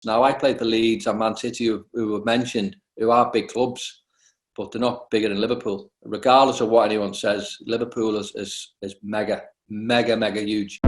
Now, I played for Leeds and Man City, who were mentioned, who are big clubs, but they're not bigger than Liverpool. Regardless of what anyone says, Liverpool is mega, mega, mega huge.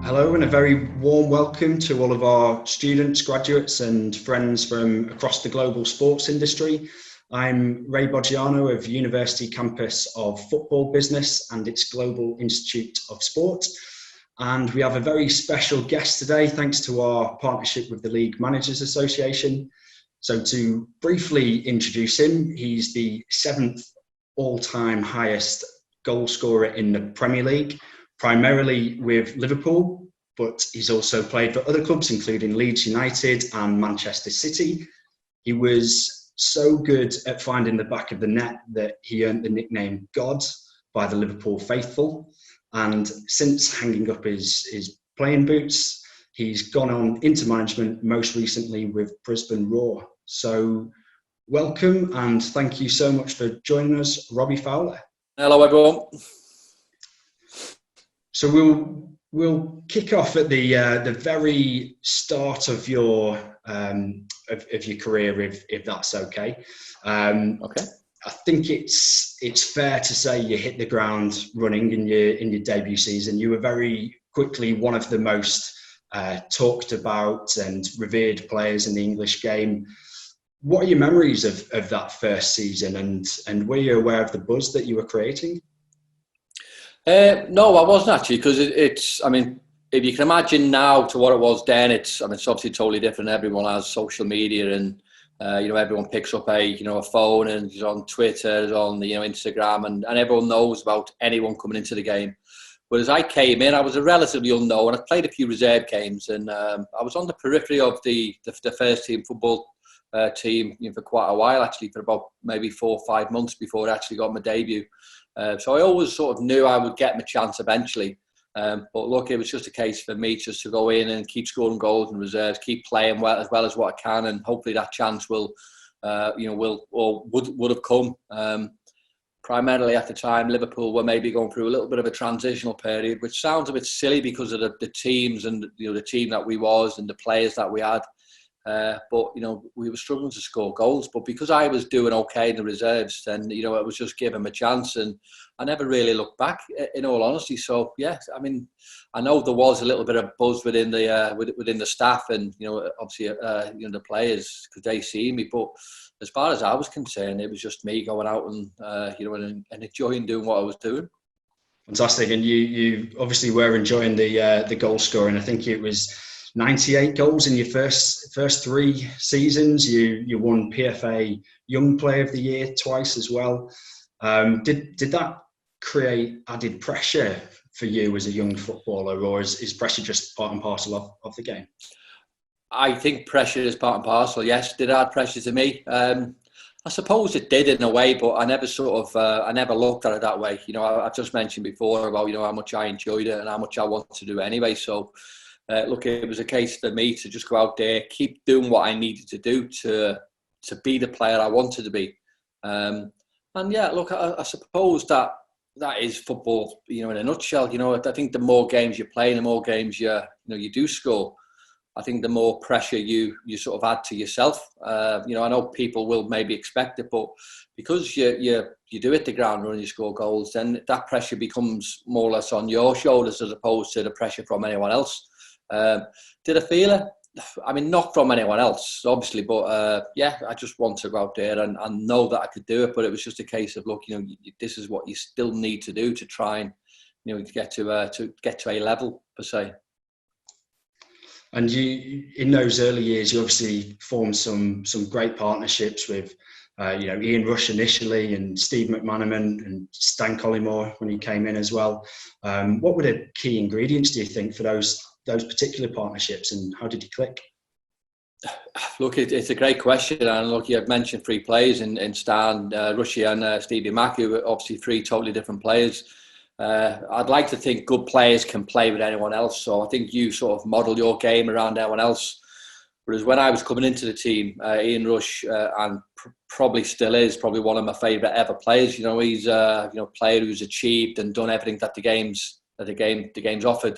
Hello and a very warm welcome to all of our students, graduates and friends from across the global sports industry. I'm Ray Boggiano of University Campus of Football Business and its Global Institute of Sport. And we have a very special guest today, thanks to our partnership with the League Managers Association. So to briefly introduce him, he's the 7th all-time highest goal scorer in the Premier League, primarily with Liverpool, but he's also played for other clubs, including Leeds United and Manchester City. He was so good at finding the back of the net that he earned the nickname God by the Liverpool faithful. And since hanging up his playing boots, he's gone on into management, most recently with Brisbane Roar. So welcome and thank you so much for joining us, Robbie Fowler. Hello, everyone. So we'll kick off at the very start of your career, if that's okay. Okay. I think it's fair to say you hit the ground running in your debut season. You were very quickly one of the most talked about and revered players in the English game. What are your memories of that first season, and were you aware of the buzz that you were creating? No, I wasn't actually, because it's. I mean, if you can imagine now to what it was then, it's obviously totally different. Everyone has social media, and everyone picks up a phone and is on Twitter, is on Instagram, and everyone knows about anyone coming into the game. Whereas I came in, I was a relatively unknown. I played a few reserve games, and I was on the periphery of the first team football team for quite a while, actually, for about maybe 4 or 5 months before I actually got my debut. So I always sort of knew I would get my chance eventually. But look, it was just a case for me just to go in and keep scoring goals in reserves, keep playing well as what I can, and hopefully that chance would have come. Primarily at the time, Liverpool were maybe going through a little bit of a transitional period, which sounds a bit silly because of the teams and the team that we was and the players that we had. But we were struggling to score goals. But because I was doing okay in the reserves, then it was just give him a chance, and I never really looked back, in all honesty. So yeah, I mean, I know there was a little bit of buzz within the staff, and obviously the players, because they see me. But as far as I was concerned, it was just me going out and and enjoying doing what I was doing. Fantastic, and you obviously were enjoying the goal scoring. I think it was 98 goals in your first 3 seasons. You won PFA Young Player of the Year twice as well. Did that create added pressure for you as a young footballer, or is pressure just part and parcel of the game? I think pressure is part and parcel. Yes, did it add pressure to me? I suppose it did in a way, but I never I never looked at it that way. I've just mentioned before about how much I enjoyed it and how much I wanted to do anyway. So. Look, it was a case for me to just go out there, keep doing what I needed to do to be the player I wanted to be. And yeah, look, I suppose that is football, in a nutshell. I think the more games you play, the more games you do score, I think the more pressure you sort of add to yourself. I know people will maybe expect it, but because you do hit the ground running, you score goals, then that pressure becomes more or less on your shoulders as opposed to the pressure from anyone else. Did I feel it? I mean, not from anyone else, obviously, but yeah, I just wanted to go out there and know that I could do it. But it was just a case of, look, this is what you still need to do to try and to get to a level per se. And you, in those early years, you obviously formed some great partnerships with Ian Rush initially, and Steve McManaman and Stan Collymore when he came in as well. What were the key ingredients, do you think, for those particular partnerships, and how did you click? Look, it's a great question, and look, you've mentioned 3 players in Stan, Rushy and Stevie Mack, who are obviously 3 totally different players. I'd like to think good players can play with anyone else, so I think you sort of model your game around anyone else. Whereas when I was coming into the team, Ian Rush, and probably still is probably one of my favourite ever players. You know, he's a player who's achieved and done everything that the game's offered.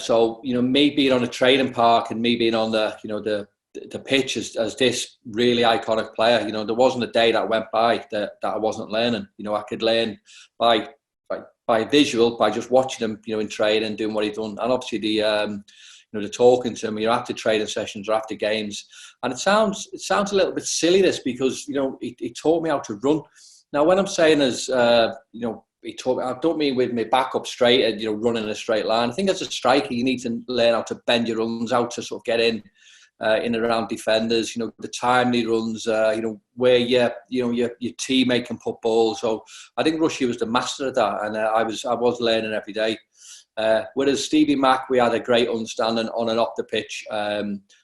So me being on a training park and me being on the pitch as this really iconic player, there wasn't a day that went by that I wasn't learning. I could learn by visual, by just watching him, in training and doing what he'd done, and obviously the talking to him, after training sessions or after games. And it sounds a little bit silly, this, because he taught me how to run. Now, when I'm saying he taught me, I don't mean with my back up straight and running in a straight line. I think as a striker, you need to learn how to bend your runs out to sort of get in and around defenders. The timely runs, where your teammate can put balls. So I think Rushy was the master of that, and I was learning every day. Whereas Stevie Mack, we had a great understanding on and off the pitch.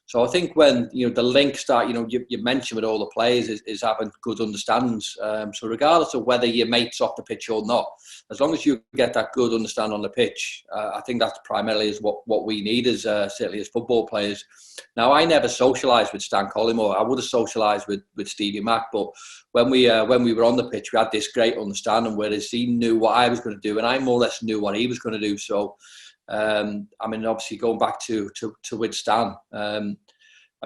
So I think when the links that you mentioned with all the players is having good understandings. So regardless of whether your mate's off the pitch or not, as long as you get that good understanding on the pitch, I think that's primarily is what we need as certainly as football players. Now, I never socialised with Stan Collymore. I would have socialised with Stevie Mack, but when we were on the pitch, we had this great understanding, whereas he knew what I was going to do and I more or less knew what he was going to do. So obviously going back to with Stan,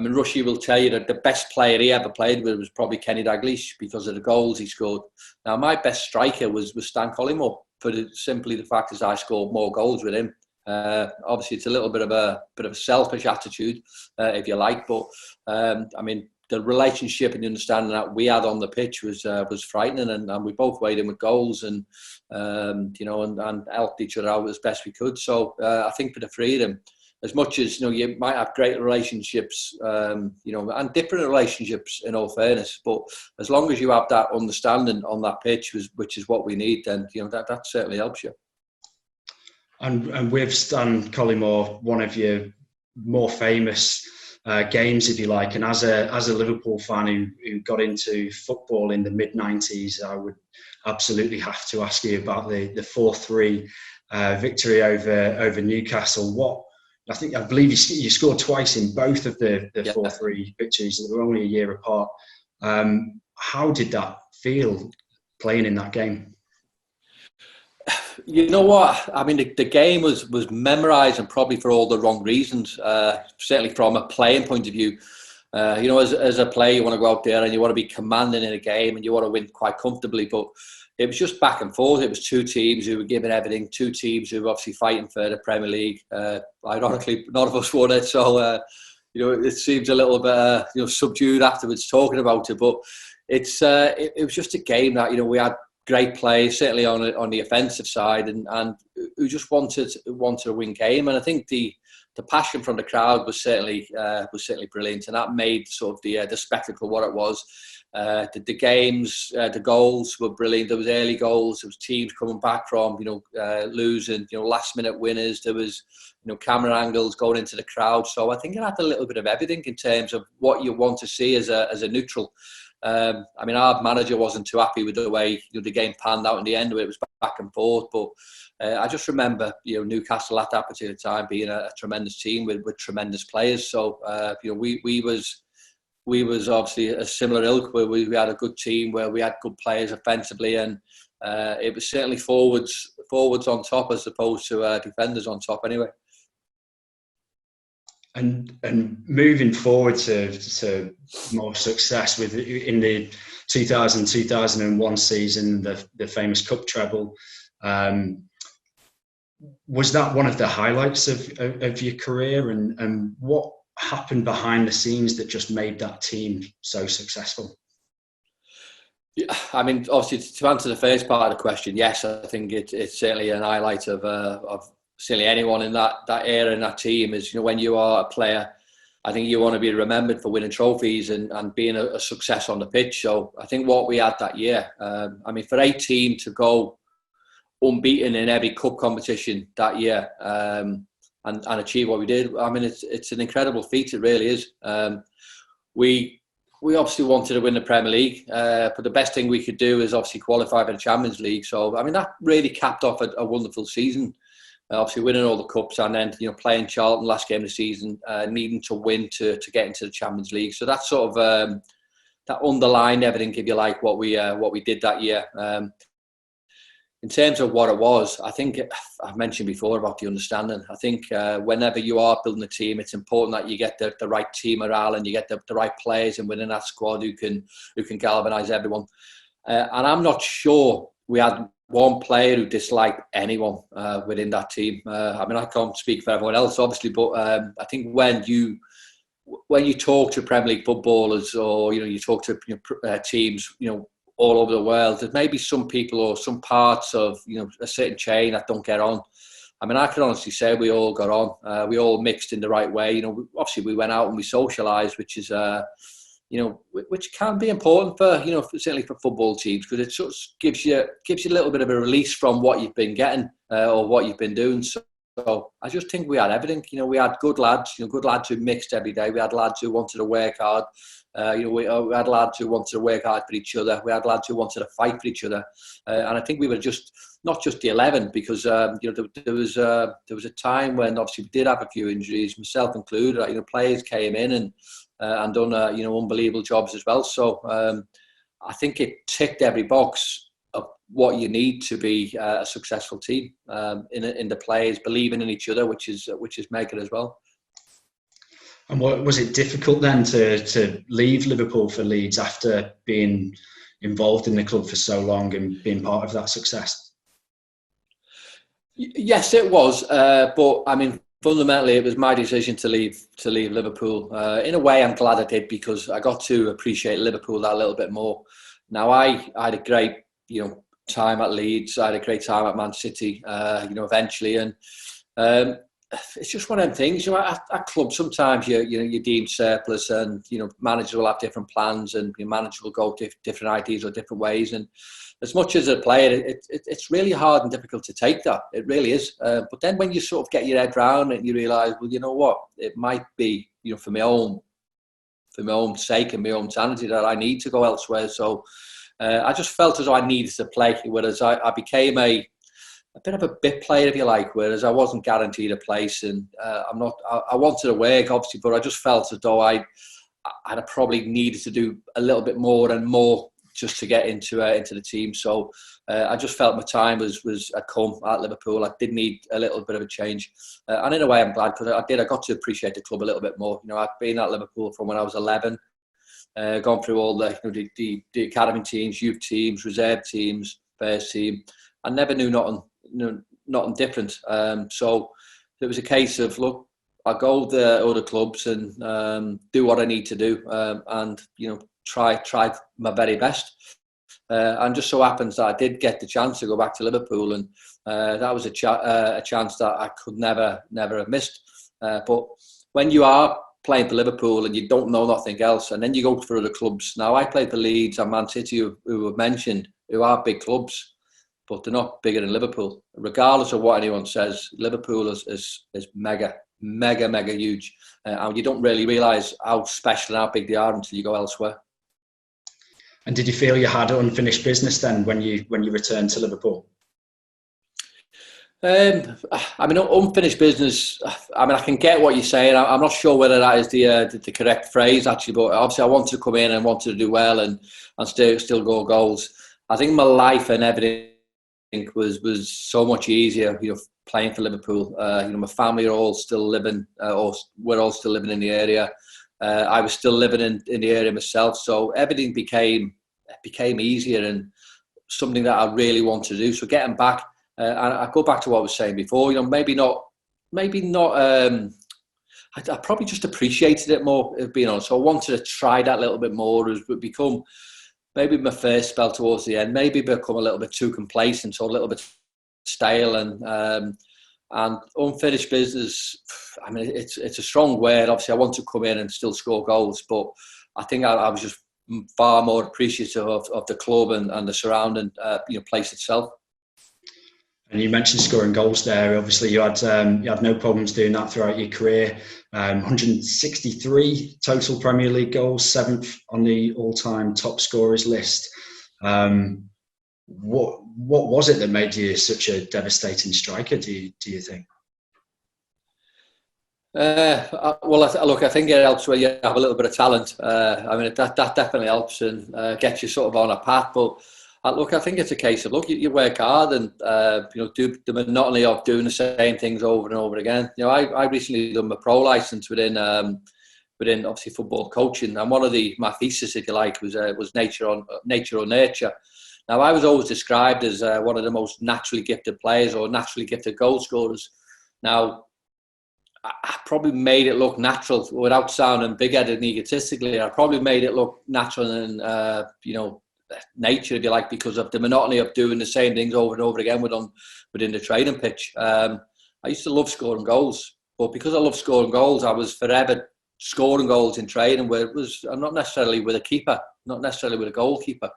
Rushy will tell you that the best player he ever played with was probably Kenny Dalglish because of the goals he scored. Now, my best striker was Stan Collymore for simply the fact that I scored more goals with him. Obviously, it's a little bit of a selfish attitude, if you like, but the relationship and the understanding that we had on the pitch was frightening, and we both weighed in with goals and helped each other out as best we could. So I think for the freedom, as much as you might have great relationships, and different relationships in all fairness, but as long as you have that understanding on that pitch, which is what we need, then that certainly helps you. And with Stan Collymore, one of your more famous games, if you like, and as a Liverpool fan who got into football in the mid-90s, I would absolutely have to ask you about the 4-3 victory over Newcastle. I believe you scored twice in both of the 4-3 victories that were only a year apart. How did that feel playing in that game? You know what? The game was memorised, and probably for all the wrong reasons. Certainly from a playing point of view, as a player, you want to go out there and you want to be commanding in a game and you want to win quite comfortably. But it was just back and forth. It was two teams who were giving everything. Two teams who were obviously fighting for the Premier League. Ironically, none of us won it, so it seems a little bit subdued afterwards talking about it. But it was just a game that we had great players, certainly on the offensive side, and who just wanted to win game. And I think the passion from the crowd was certainly brilliant, and that made sort of the spectacle what it was. The games, the goals were brilliant. There was early goals. There was teams coming back from losing, last minute winners. There was camera angles going into the crowd. So I think it had a little bit of everything in terms of what you want to see as a neutral. Our manager wasn't too happy with the way the game panned out in the end, where it was back and forth. But I just remember Newcastle at that particular time being a tremendous team with tremendous players. So we was obviously a similar ilk, where we had a good team, where we had good players offensively, and it was certainly forwards on top as opposed to defenders on top anyway. And moving forward to more success in the 2000-2001 season, the famous Cup Treble, was that one of the highlights of your career? And what happened behind the scenes that just made that team so successful? Yeah, obviously, to answer the first part of the question, yes, I think it's certainly an highlight of certainly anyone in that era in that team. Is when you are a player, I think you want to be remembered for winning trophies and being a success on the pitch. So I think what we had that year, for 18 to go unbeaten in every cup competition that year, and achieve what we did, it's an incredible feat. It really is. We obviously wanted to win the Premier League, but the best thing we could do is obviously qualify for the Champions League. So that really capped off a wonderful season. obviously winning all the cups, and then playing Charlton last game of the season, needing to win to get into the Champions League. So that's sort of that underlined everything, if you like, what we did that year. In terms of what it was, I think I've mentioned before about the understanding. I think whenever you are building a team, it's important that you get the right team morale and you get the right players and within that squad who can galvanise everyone. And I'm not sure we had one player who disliked anyone within that team. I mean, I can't speak for everyone else, obviously, but I think when you talk to Premier League footballers, or you talk to teams, all over the world, there's maybe some people or some parts of a certain chain that don't get on. I mean, I can honestly say we all got on. We all mixed in the right way. Obviously we went out and we socialised, which is which can be important for certainly for football teams, because it sort of gives you a little bit of a release from what you've been getting or what you've been doing. So I just think we had everything. We had good lads, good lads who mixed every day. We had lads who wanted to work hard. We had lads who wanted to work hard for each other. We had lads who wanted to fight for each other. And I think we were just not just the 11, because there was a time when obviously we did have a few injuries, myself included. Players came in and done unbelievable jobs as well. So I think it ticked every box of what you need to be a successful team, in the players believing in each other, which is mega as well. And what was it difficult then to leave Liverpool for Leeds after being involved in the club for so long and being part of that success? Yes, it was. But I mean, fundamentally, it was my decision to leave Liverpool. In a way, I'm glad I did, because I got to appreciate Liverpool that little bit more. Now, I had a great time at Leeds. I had a great time at Man City. Eventually, and it's just one of them things. At clubs, sometimes you deem surplus, and managers will have different plans, and your manager will go different ideas or different ways. And as much as a player, it's really hard and difficult to take that. It really is. But then when you sort of get your head round and you realise, well, you know what, it might be for my own sake and my own sanity that I need to go elsewhere. So I just felt as though I needed to play, whereas I became a bit of a bit player, if you like, whereas I wasn't guaranteed a place, and I wanted to work, obviously, but I just felt as though I'd probably needed to do a little bit more and more just to get into the team. So I just felt my time was a come at Liverpool. I did need a little bit of a change, and in a way I'm glad, because I got to appreciate the club a little bit more. I've been at Liverpool from when I was 11, gone through all the academy teams, youth teams, reserve teams, first team. I never knew nothing different. So it was a case of, look, I go to other clubs and do what I need to do, and try my very best. And just so happens that I did get the chance to go back to Liverpool, and that was a chance that I could never have missed. But when you are playing for Liverpool and you don't know nothing else, and then you go for other clubs. Now, I played for Leeds and Man City, who were mentioned, who are big clubs, but they're not bigger than Liverpool. Regardless of what anyone says, Liverpool is mega huge, and you don't really realise how special and how big they are until you go elsewhere. And did you feel you had unfinished business then when you returned to Liverpool? I mean, unfinished business. I mean, I can get what you're saying. I'm not sure whether that is the correct phrase, actually, but obviously I wanted to come in and wanted to do well and still go goals. I think my life and everything was so much easier, playing for Liverpool. My family are all still living, or we're all still living in the area. I was still living in the area myself, so everything became easier and something that I really wanted to do. So getting back, and I go back to what I was saying before. Maybe not. I probably just appreciated it more, being honest. So I wanted to try that a little bit more. It would become maybe my first spell towards the end. Maybe become a little bit too complacent or a little bit stale, and unfinished business. I mean, it's a strong word. Obviously, I want to come in and still score goals, but I think I was just far more appreciative of the club and the surrounding place itself. And you mentioned scoring goals there. Obviously, you had no problems doing that throughout your career. 163 total Premier League goals, 7th on the all-time top scorers list. What was it that made you such a devastating striker, do you think? Look, I think it helps when you have a little bit of talent. I mean, that definitely helps and gets you sort of on a path. But look, I think it's a case of, look, you work hard and do the monotony of doing the same things over and over again. You know, I recently done my pro license within obviously football coaching, and one of my thesis, if you like, was nature or nurture. Now, I was always described as one of the most naturally gifted players or naturally gifted goal scorers. Now, I probably made it look natural without sounding big-headed and egotistically. I probably made it look natural and, nature, if you like, because of the monotony of doing the same things over and over again within the training pitch. I used to love scoring goals, but because I love scoring goals, I was forever scoring goals in training where it was not necessarily with a keeper, not necessarily with a goalkeeper.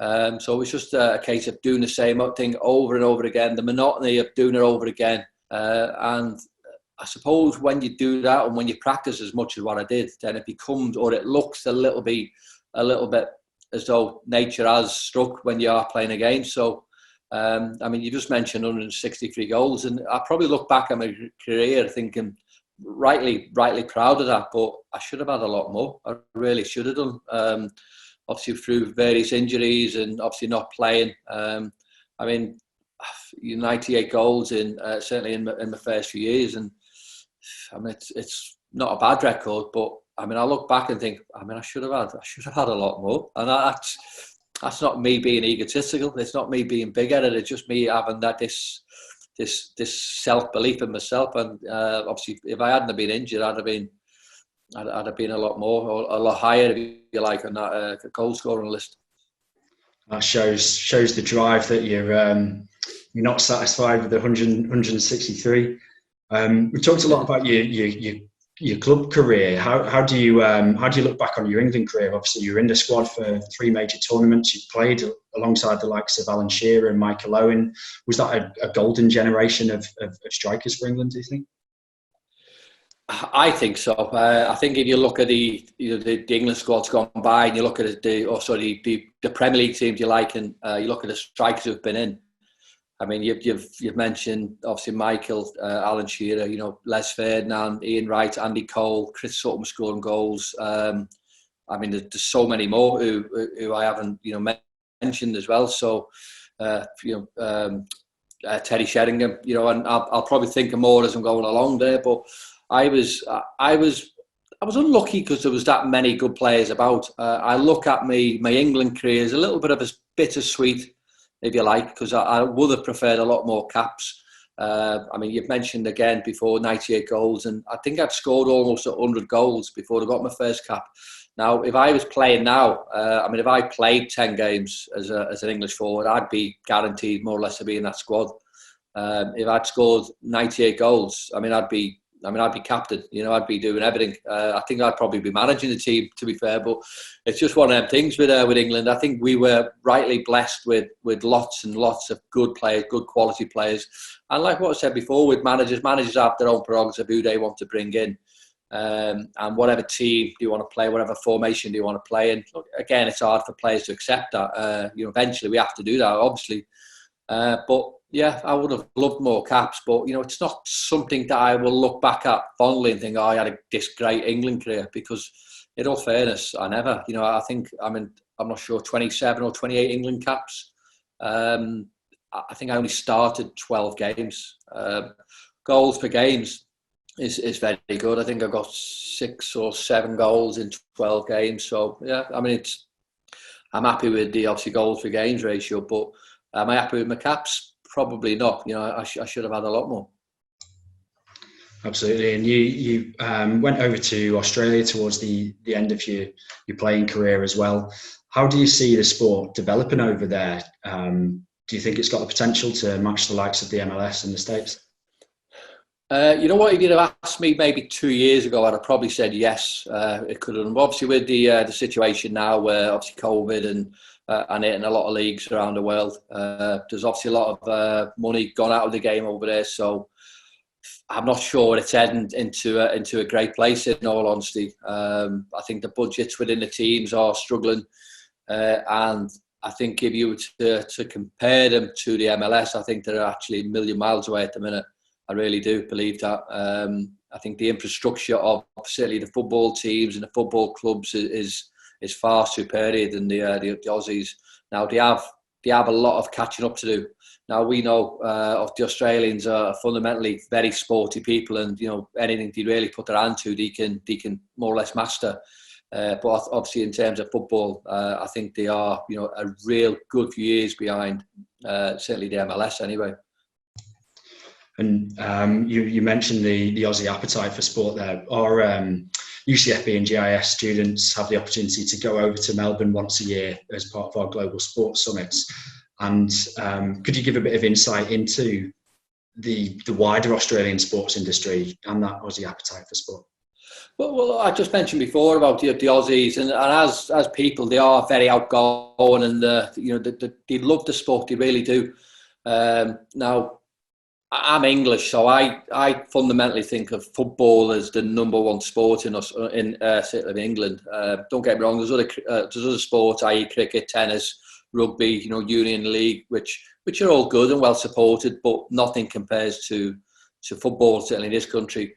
So it was just a case of doing the same thing over and over again, the monotony of doing it over again. And I suppose when you do that and when you practice as much as what I did, then it becomes, or it looks a little bit as though nature has struck when you are playing a game. So, I mean, you just mentioned 163 goals, and I probably look back at my career thinking, rightly proud of that, but I should have had a lot more. I really should have done. Obviously, through various injuries and obviously not playing. I mean, 98 goals certainly in my first few years, and I mean it's not a bad record, but I mean I look back and think, I mean I should have had a lot more, and that's not me being egotistical. It's not me being big-headed. It's just me having this self-belief in myself. And obviously, if I hadn't been injured, I'd have been a lot more, or a lot higher, if you like, on that goal scoring list. That shows the drive that you're not satisfied with the 163. We talked a lot about your club career. How do you look back on your England career? Obviously, you were in the squad for 3 major tournaments. You played alongside the likes of Alan Shearer and Michael Owen. Was that a golden generation of strikers for England, do you think? I think so. I think if you look at the England squad's gone by, and you look at the Premier League teams you like, and you look at the strikers who've been in. I mean, you've mentioned obviously Michael, Alan Shearer, Les Ferdinand, Ian Wright, Andy Cole, Chris Sutton scoring goals. I mean, there's so many more who I haven't mentioned as well. So Terry Sheringham, and I'll probably think of more as I'm going along there, but. I was unlucky because there was that many good players about. I look at my England career as a little bit of a bittersweet, if you like, because I would have preferred a lot more caps. I mean, you've mentioned again before 98 goals, and I think I'd scored almost 100 goals before I got my first cap. Now, if I was playing now, I mean, if I played 10 games as an English forward, I'd be guaranteed more or less to be in that squad. If I'd scored 98 goals, I mean, I'd be captain. I'd be doing everything. I think I'd probably be managing the team, to be fair. But it's just one of them things with England. I think we were rightly blessed with lots and lots of good players, good quality players. And like what I said before, with managers have their own prerogative who they want to bring in, and whatever team do you want to play, whatever formation do you want to play in. Look, again, it's hard for players to accept that. Eventually we have to do that, obviously. But yeah, I would have loved more caps, but it's not something that I will look back at fondly and think, I had this great England career, because in all fairness, I never. I think I'm not sure 27 or 28 England caps. I think I only started 12 games. Goals per games is very good. I think I got 6 or 7 goals in 12 games. So yeah, I mean I'm happy with the obviously goals per games ratio, but am I happy with my caps? Probably not. I should have had a lot more. Absolutely. And you went over to Australia towards the end of your playing career as well. How do you see the sport developing over there? Do you think it's got the potential to match the likes of the MLS in the States? You know what? If you'd have asked me maybe 2 years ago, I'd have probably said yes. It could have. Obviously, with the situation now, where obviously COVID and hitting a lot of leagues around the world, there's obviously a lot of money gone out of the game over there. So I'm not sure it's heading into a great place. In all honesty, I think the budgets within the teams are struggling, and I think if you were to compare them to the MLS, I think they're actually a million miles away at the minute. I really do believe that. I think the infrastructure of certainly the football teams and the football clubs is far superior than the Aussies. Now they have a lot of catching up to do. Now we know of the Australians are fundamentally very sporty people, and anything they really put their hand to, they can more or less master. But obviously, in terms of football, I think they are a real good few years behind certainly the MLS anyway. And you mentioned the Aussie appetite for sport there. Our UCFB and GIS students have the opportunity to go over to Melbourne once a year as part of our global sports summits. And could you give a bit of insight into the wider Australian sports industry and that Aussie appetite for sport? Well, I just mentioned before about the Aussies, and as people, they are very outgoing, and they love the sport, they really do. Now, I'm English, so I fundamentally think of football as the number one sport in certainly England. Don't get me wrong, there's other sports, i.e. cricket, tennis, rugby, Union League, which are all good and well supported, but nothing compares to football, certainly in this country.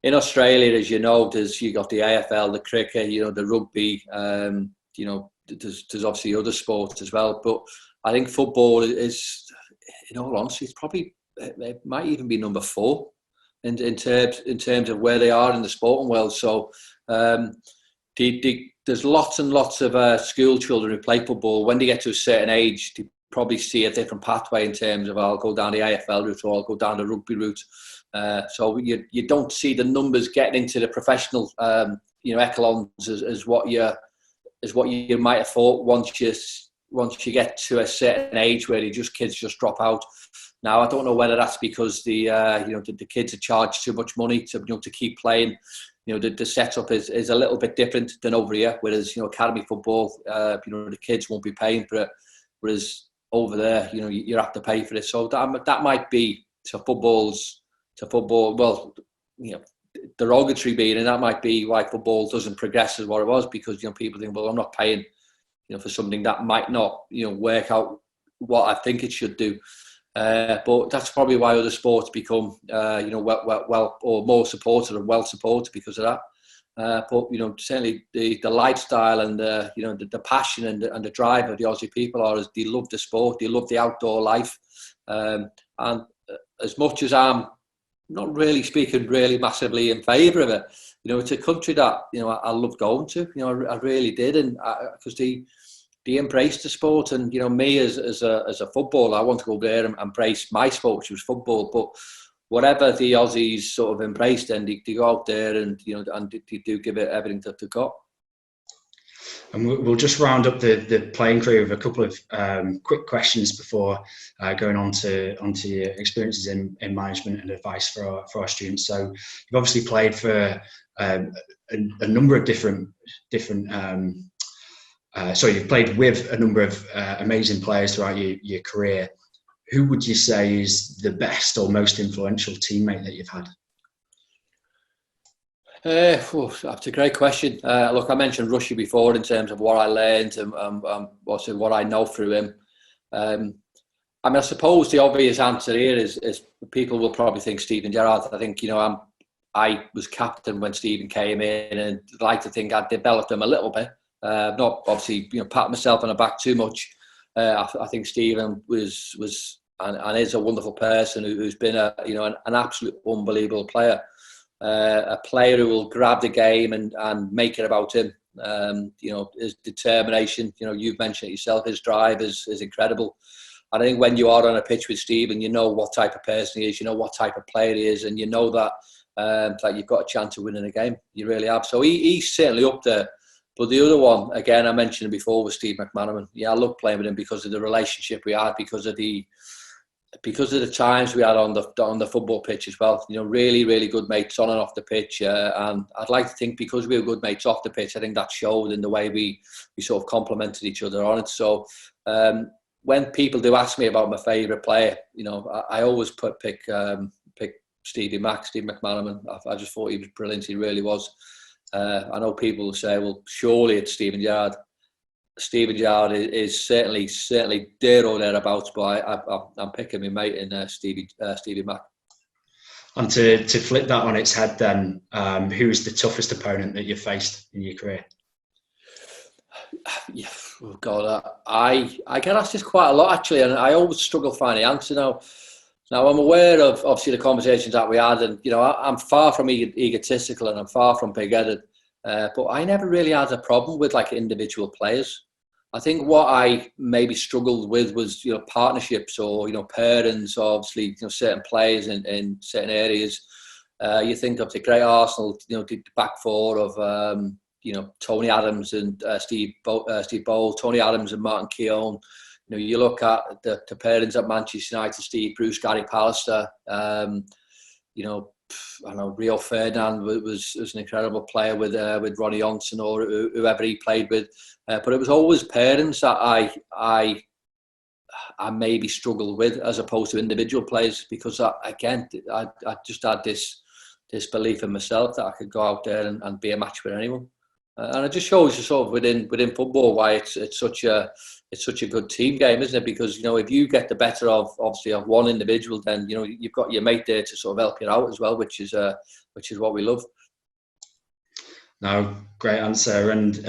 In Australia, as you know, you got the AFL, the cricket, the rugby, there's obviously other sports as well. But I think football is, in all honesty, it might even be number 4 in terms of where they are in the sporting world. So there's lots and lots of school children who play football. When they get to a certain age, they probably see a different pathway in terms of I'll go down the AFL route or I'll go down the rugby route. So you don't see the numbers getting into the professional echelons as what you might have thought once you get to a certain age where kids just drop out. Now I don't know whether that's because the kids are charged too much money to keep playing. The setup is a little bit different than over here. Whereas academy football, the kids won't be paying for it. Whereas over there, you have to pay for it. So that might be to football. Well, derogatory being, and that might be why football doesn't progress as what it was, because people think, well, I'm not paying for something that might not work out what I think it should do. But that's probably why other sports become well or more supported and well supported because of that. But certainly the lifestyle and the passion and the drive of the Aussie people they love the sport, they love the outdoor life, and as much as I'm not really speaking really massively in favour of it, it's a country that I love going to. I really did, and because they embraced the sport, and me as a footballer, I want to go there and embrace my sport, which was football. But whatever the Aussies sort of embraced, and they go out there and and they do give it everything that they've got. And we'll just round up the playing career with a couple of quick questions before going on to your experiences in management and advice for our students. So you've obviously played for a number of different. You've played with a number of amazing players throughout your career. Who would you say is the best or most influential teammate that you've had? That's a great question. Look, I mentioned Rushy before in terms of what I learned and what I know through him. I suppose the obvious answer here is people will probably think Steven Gerrard. I think I was captain when Steven came in, and I'd like to think I developed him a little bit. Not obviously pat myself on the back too much. I think Steven was and is a wonderful person who's been an absolute unbelievable player. A player who will grab the game and make it about him. His determination. You've mentioned it yourself. His drive is incredible. And I think when you are on a pitch with Steven, you know what type of person he is. You know what type of player he is, and you know that you've got a chance of winning a game. You really have. So he's certainly up there. But the other one, again, I mentioned it before, was Steve McManaman. Yeah, I love playing with him because of the relationship we had, because of the times we had on the football pitch as well. Really, really good mates on and off the pitch. And I'd like to think because we were good mates off the pitch, I think that showed in the way we sort of complemented each other on it. So when people do ask me about my favourite player, I always pick Steve McManaman. I just thought he was brilliant. He really was. I know people will say, well, surely it's Steven Gerrard. Steven Gerrard is certainly there or thereabouts, but I'm picking my mate in Stevie Mac. And to flip that on its head then, who is the toughest opponent that you've faced in your career? Yeah, oh God, I get asked this quite a lot actually, and I always struggle finding the answer now. Now I'm aware of obviously the conversations that we had, and I'm far from egotistical and I'm far from big-headed, but I never really had a problem with like individual players. I think what I maybe struggled with was partnerships or pairings. Obviously, certain players in certain areas. You think of the great Arsenal, the back four of Tony Adams and Steve Bold, Tony Adams and Martin Keown. You look at the pairings at Manchester United, Steve Bruce, Gary Pallister. I know Rio Ferdinand was an incredible player with Ronnie Johnson or whoever he played with, but it was always pairings that I maybe struggled with as opposed to individual players, because I just had this belief in myself that I could go out there and be a match with anyone. And it just shows you sort of within football why it's such a good team game, isn't it? Because if you get the better of one individual, then you've got your mate there to sort of help you out as well, which is what we love. No, great answer. And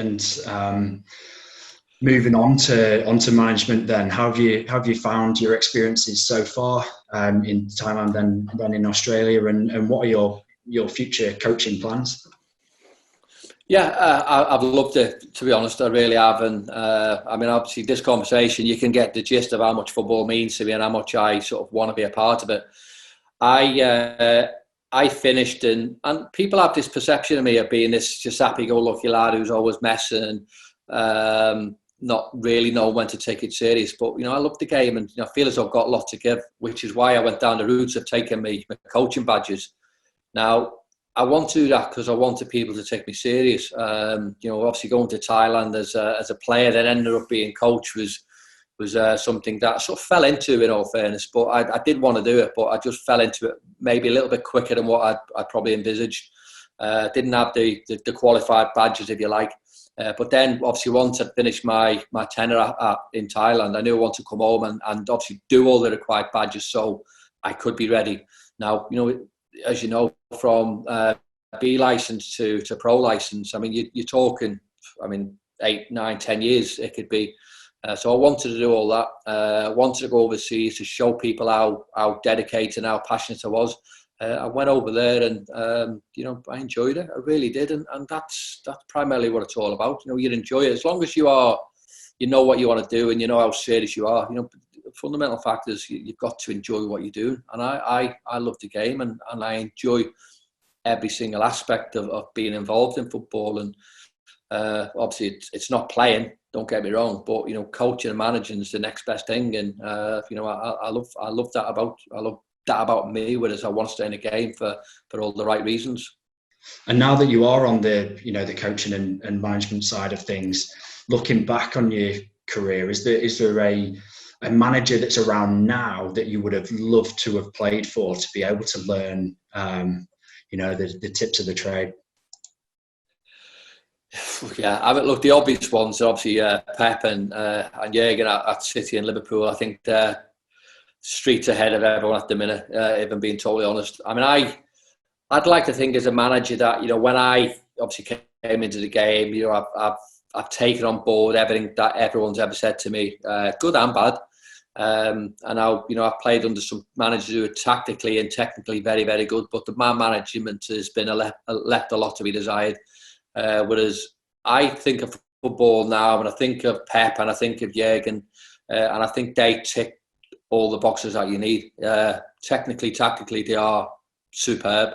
moving on to management, then how have you found your experiences so far in Thailand and then in Australia, and what are your future coaching plans? Yeah, I've loved it, to be honest. I really have. And obviously this conversation, you can get the gist of how much football means to me and how much I sort of want to be a part of it. I finished and people have this perception of me of being this just happy-go-lucky lad who's always messing, not really know when to take it serious. But, I love the game and I feel as though I've got a lot to give, which is why I went down the route of taking my coaching badges. Now, I want to do that because I wanted people to take me serious. Obviously going to Thailand as a player that ended up being coach was something that I sort of fell into, in all fairness. But I did want to do it, but I just fell into it maybe a little bit quicker than what I probably envisaged. Didn't have the qualified badges, if you like. But then, obviously, once I'd finished my tenure in Thailand, I knew I wanted to come home and obviously do all the required badges so I could be ready. Now, as you know, from B license to pro license, you're talking, 8, 9, 10 years it could be. So I wanted to do all that. Wanted to go overseas to show people how dedicated and how passionate I was. I went over there and I enjoyed it. I really did, and that's primarily what it's all about. You enjoy it as long as you know what you want to do and you know how serious you are. Fundamental fact is you've got to enjoy what you do, and I love the game and I enjoy every single aspect of being involved in football. And obviously it's not playing, don't get me wrong, but coaching and managing is the next best thing. And I love that about me, whereas I want to stay in the game for all the right reasons. And now that you are on the the coaching and management side of things, looking back on your career, is there a manager that's around now that you would have loved to have played for, to be able to learn, the tips of the trade? Yeah, look, the obvious ones are obviously Pep and Jurgen at City and Liverpool. I think they're streets ahead of everyone at the minute, if I'm being totally honest. I'd like to think as a manager that, when I obviously came into the game, I've taken on board everything that everyone's ever said to me, good and bad. And now, I've played under some managers who are tactically and technically very, very good, but the man management has been left a lot to be desired. Whereas I think of football now, and I think of Pep and I think of Jurgen, and I think they tick all the boxes that you need. Technically, tactically, they are superb,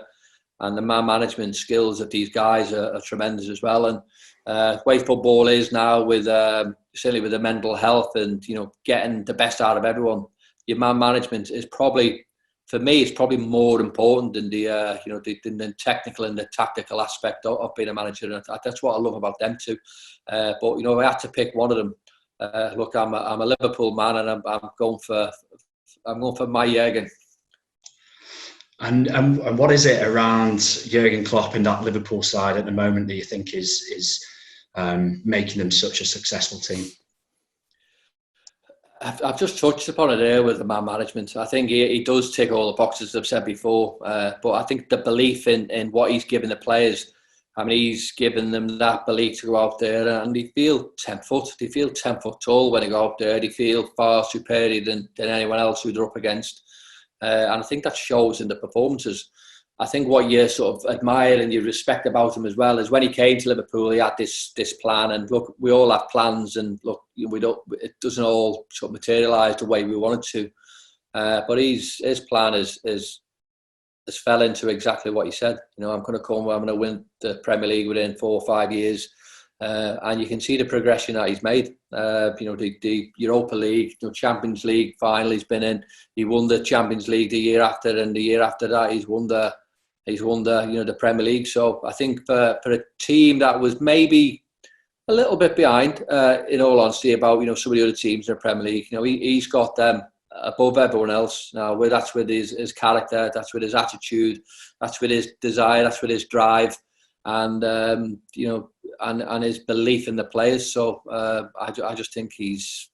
and the man management skills of these guys are tremendous as well. And the way football is now, with certainly with the mental health and getting the best out of everyone, your man management is probably, for me, it's probably more important than the technical and the tactical aspect of being a manager. And that's what I love about them too. But if I had to pick one of them, look, I'm a Liverpool man, and I'm going for my Jurgen. And what is it around Jurgen Klopp and that Liverpool side at the moment that you think is making them such a successful team? I've just touched upon it there with the man management. I think he does tick all the boxes I've said before, but I think the belief in what he's given the players, I mean, he's given them that belief to go out there and they feel 10 foot. They feel 10 foot tall when they go out there. They feel far superior than anyone else who they're up against. And I think that shows in the performances. I think what you sort of admire and you respect about him as well is when he came to Liverpool, he had this plan. And look, we all have plans, and look, it doesn't all sort of materialise the way we want it to. But his plan has fell into exactly what he said. You know, I'm going to win the Premier League within 4 or 5 years, and you can see the progression that he's made. You know, the Europa League, Champions League final he's been in. He won the Champions League the year after, and the year after that he's won the the Premier League. So I think for a team that was maybe a little bit behind, in all honesty, about some of the other teams in the Premier League, he's got them above everyone else now. That's with his character, that's with his attitude, that's with his desire, that's with his drive, and and his belief in the players. So I just think he's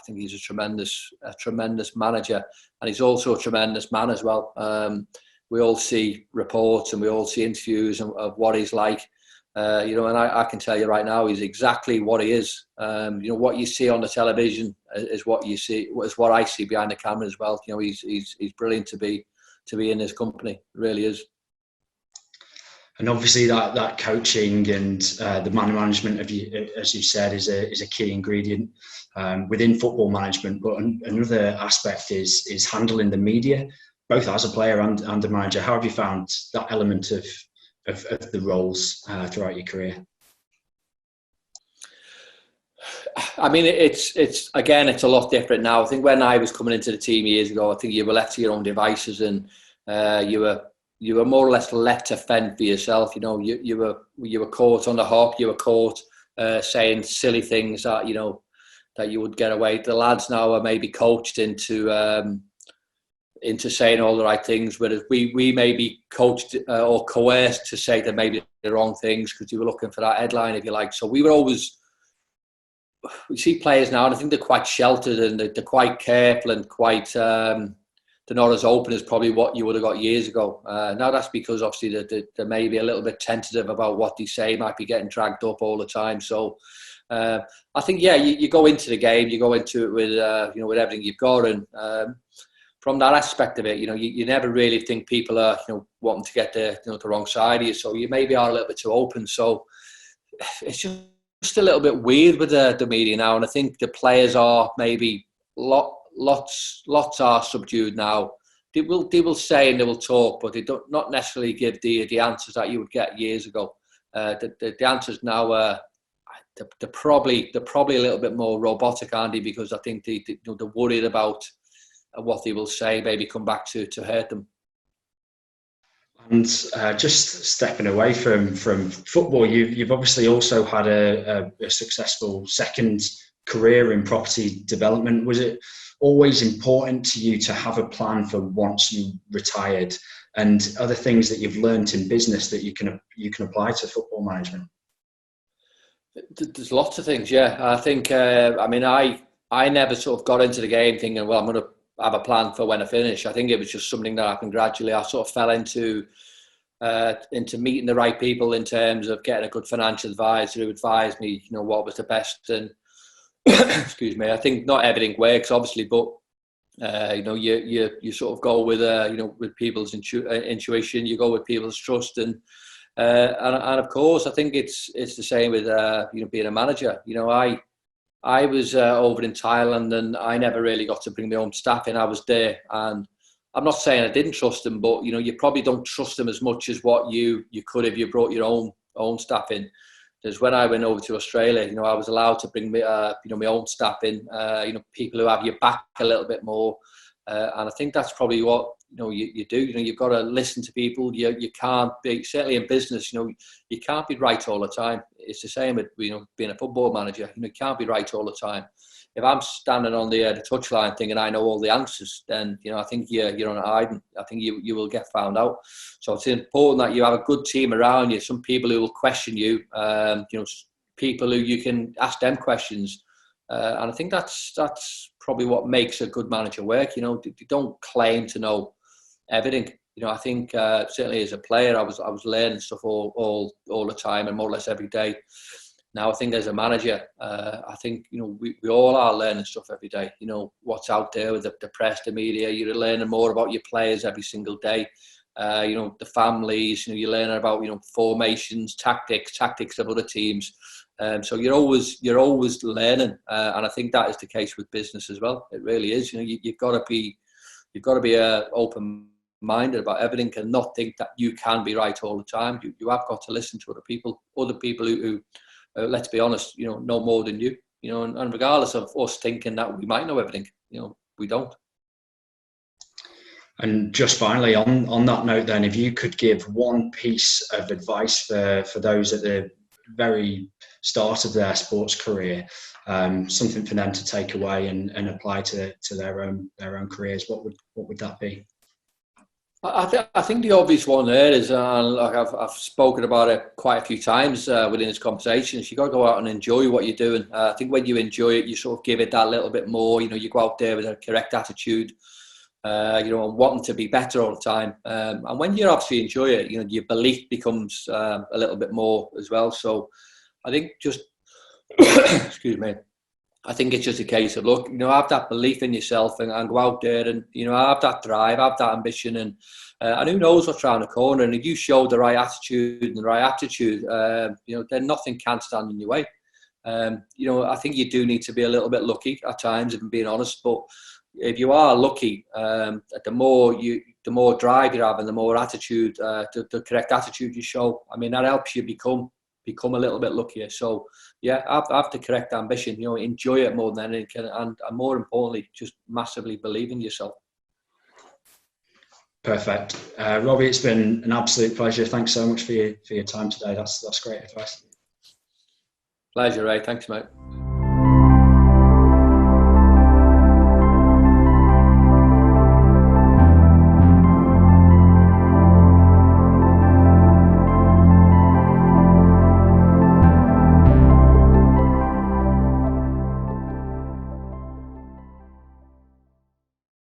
a tremendous manager, and he's also a tremendous man as well. We all see reports and we all see interviews of what he's like, and I can tell you right now, he's exactly what he is. What you see on the television is what you see, is what I see behind the camera as well. He's brilliant to be in his company. It really is. And obviously that coaching and the man management, as you said, is a key ingredient within football management. But another aspect is handling the media, both as a player and a manager. How have you found that element of the roles throughout your career? I mean, it's a lot different now. I think when I was coming into the team years ago, I think you were left to your own devices, and you were more or less left to fend for yourself. You were caught on the hop. You were caught saying silly things that that you would get away. The lads now are maybe coached into saying all the right things, whereas we may be coached or coerced to say that maybe the wrong things because you were looking for that headline, if you like. So we see players now, and I think they're quite sheltered and they're quite careful and quite they're not as open as probably what you would have got years ago. Now that's because obviously they're maybe a little bit tentative about what they say, might be getting dragged up all the time. So I think you go into the game, you go into it with with everything you've got, and from that aspect of it, you never really think people are wanting to get the wrong side of you, so you maybe are a little bit too open. So it's just a little bit weird with the media now, and I think the players are maybe lots are subdued now. They will say and they will talk, but they don't not necessarily give the answers that you would get years ago. The answers now are they're probably a little bit more robotic, Andy, because I think they're worried about what they will say maybe come back to hurt them. And just stepping away from football, you've obviously also had a successful second career in property development. Was it always important to you to have a plan for once you retired, and other things that you've learned in business that you can apply to football management? There's lots of things, yeah. I think I never sort of got into the game thinking, well, I'm going to have a plan for when I finish. I think it was just something that happened gradually. I sort of fell into meeting the right people in terms of getting a good financial advisor who advised me, what was the best. And excuse me, I think not everything works, obviously, but you sort of go with with people's intuition. You go with people's trust, and of course, I think it's the same with being a manager. I was over in Thailand, and I never really got to bring my own staff in. I was there, and I'm not saying I didn't trust them, but you probably don't trust them as much as what you could if you brought your own staff in. Because when I went over to Australia, I was allowed to bring my own staff in, people who have your back a little bit more, and I think that's probably what you do. You've got to listen to people. You can't be, certainly in business, you can't be right all the time. It's the same with being a football manager. You can't be right all the time. If I'm standing on the touchline thinking I know all the answers, then I think you're on hiding. I think you will get found out. So it's important that you have a good team around you, some people who will question you, people who you can ask them questions. And I think that's probably what makes a good manager work. You don't claim to know everything. I think certainly as a player, I was learning stuff all the time and more or less every day. Now I think as a manager, I think we all are learning stuff every day. What's out there with the press, the media. You're learning more about your players every single day. The families. You're learning about formations, tactics of other teams. So you're always learning, and I think that is the case with business as well. It really is. You've got to be open-minded about everything and not think that you can be right all the time. You have got to listen to other people who let's be honest, know more than you. And regardless of us thinking that we might know everything, we don't. And just finally, on that note, then, if you could give one piece of advice for those at the very start of their sports career, something for them to take away and apply to their own careers, what would that be? I think the obvious one there is, like I've spoken about it quite a few times within this conversation, is you got to go out and enjoy what you're doing. I think when you enjoy it, you sort of give it that little bit more. You go out there with a correct attitude, and wanting to be better all the time. And when you obviously enjoy it, your belief becomes a little bit more as well. So I think just, excuse me, I think it's just a case of, look, have that belief in yourself and go out there and, have that drive, have that ambition, and who knows what's around the corner. And if you show the right attitude and the right aptitude, then nothing can stand in your way. I think you do need to be a little bit lucky at times, if I'm being honest. But if you are lucky, the more drive you have and the more attitude, the correct attitude you show, that helps you become a little bit luckier. So yeah, have the correct ambition, enjoy it more than anything, and more importantly, just massively believe in yourself. Perfect. Robbie, it's been an absolute pleasure. Thanks so much for your time today. That's great advice. Pleasure, Ray. Thanks, mate.